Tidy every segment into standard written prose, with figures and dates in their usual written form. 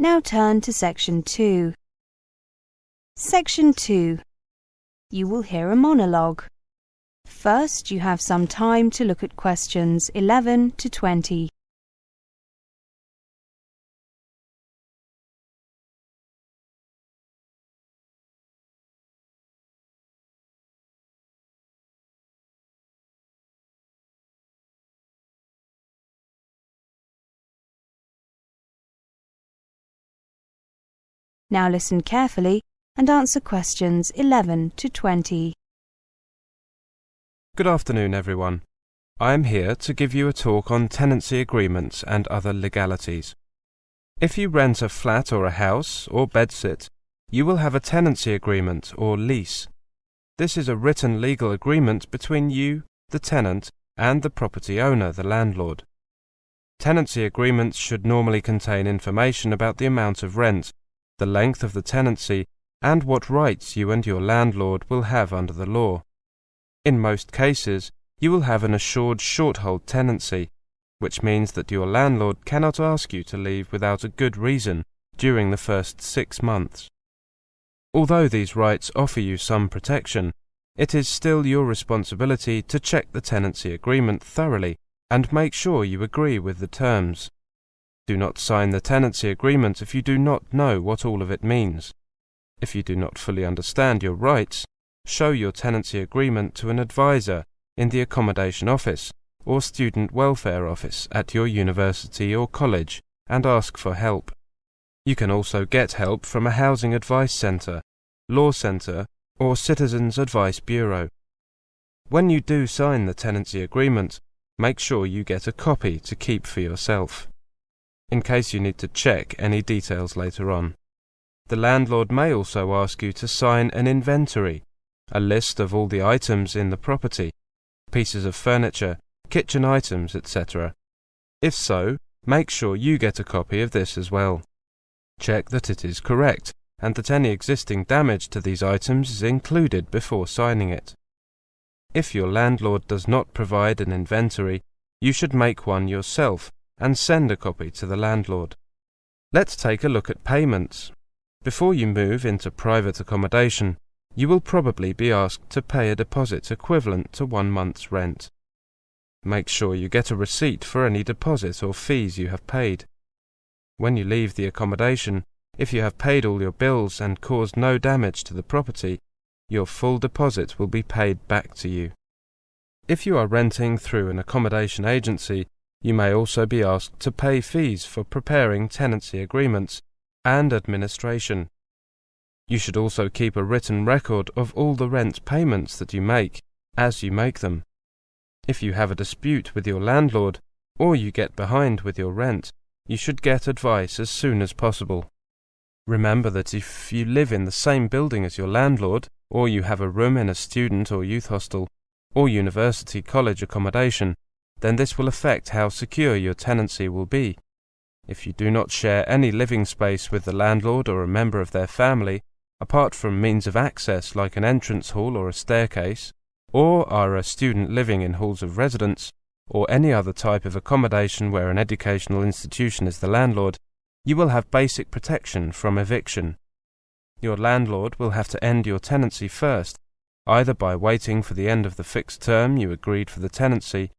Now turn to Section 2. Section 2. You will hear a monologue. First, you have some time to look at questions 11 to 20. Now listen carefully and answer questions 11 to 20. Good afternoon, everyone. I am here to give you a talk on tenancy agreements and other legalities. If you rent a flat or a house or bedsit, you will have a tenancy agreement or lease. This is a written legal agreement between you, the tenant, and the property owner, the landlord. Tenancy agreements should normally contain information about the amount of rent, the length of the tenancy, and what rights you and your landlord will have under the law. In most cases, you will have an assured short-hold tenancy, which means that your landlord cannot ask you to leave without a good reason during the first 6 months. Although these rights offer you some protection, it is still your responsibility to check the tenancy agreement thoroughly and make sure you agree with the terms. Do not sign the tenancy agreement if you do not know what all of it means. If you do not fully understand your rights, show your tenancy agreement to an advisor in the accommodation office or student welfare office at your university or college and ask for help. You can also get help from a housing advice centre, law centre, or Citizens Advice Bureau. When you do sign the tenancy agreement, make sure you get a copy to keep for yourself, in case you need to check any details later on. The landlord may also ask you to sign an inventory, a list of all the items in the property, pieces of furniture, kitchen items, etc. If so, make sure you get a copy of this as well. Check that it is correct and that any existing damage to these items is included before signing it. If your landlord does not provide an inventory, you should make one yourself and send a copy to the landlord. Let's take a look at payments. Before you move into private accommodation, you will probably be asked to pay a deposit equivalent to 1 month's rent. Make sure you get a receipt for any deposit or fees you have paid. When you leave the accommodation, if you have paid all your bills and caused no damage to the property, your full deposit will be paid back to you. If you are renting through an accommodation agency, you may also be asked to pay fees for preparing tenancy agreements and administration. You should also keep a written record of all the rent payments that you make, as you make them. If you have a dispute with your landlord, or you get behind with your rent, you should get advice as soon as possible. Remember that if you live in the same building as your landlord, or you have a room in a student or youth hostel, or university college accommodation, then this will affect how secure your tenancy will be. If you do not share any living space with the landlord or a member of their family, apart from means of access like an entrance hall or a staircase, or are a student living in halls of residence, or any other type of accommodation where an educational institution is the landlord, you will have basic protection from eviction. Your landlord will have to end your tenancy first, either by waiting for the end of the fixed term you agreed for the tenancy,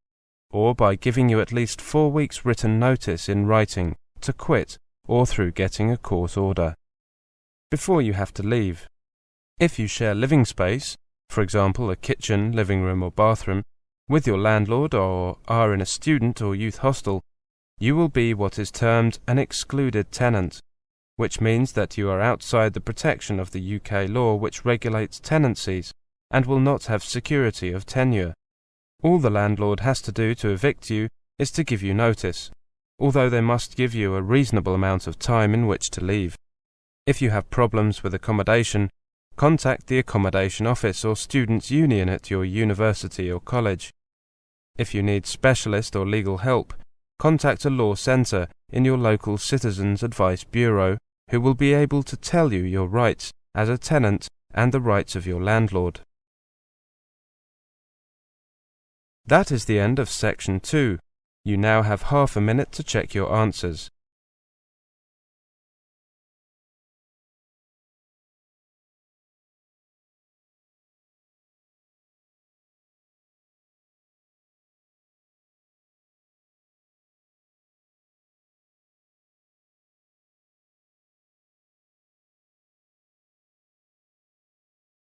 or by giving you at least 4 weeks written notice in writing to quit, or through getting a court order. Before you have to leave, if you share living space, for example a kitchen, living room or bathroom, with your landlord or are in a student or youth hostel, you will be what is termed an excluded tenant, which means that you are outside the protection of the UK law which regulates tenancies and will not have security of tenure. All the landlord has to do to evict you is to give you notice, although they must give you a reasonable amount of time in which to leave. If you have problems with accommodation, contact the accommodation office or students' union at your university or college. If you need specialist or legal help, contact a law centre in your local Citizens Advice Bureau who will be able to tell you your rights as a tenant and the rights of your landlord. That is the end of Section 2. You now have half a minute to check your answers.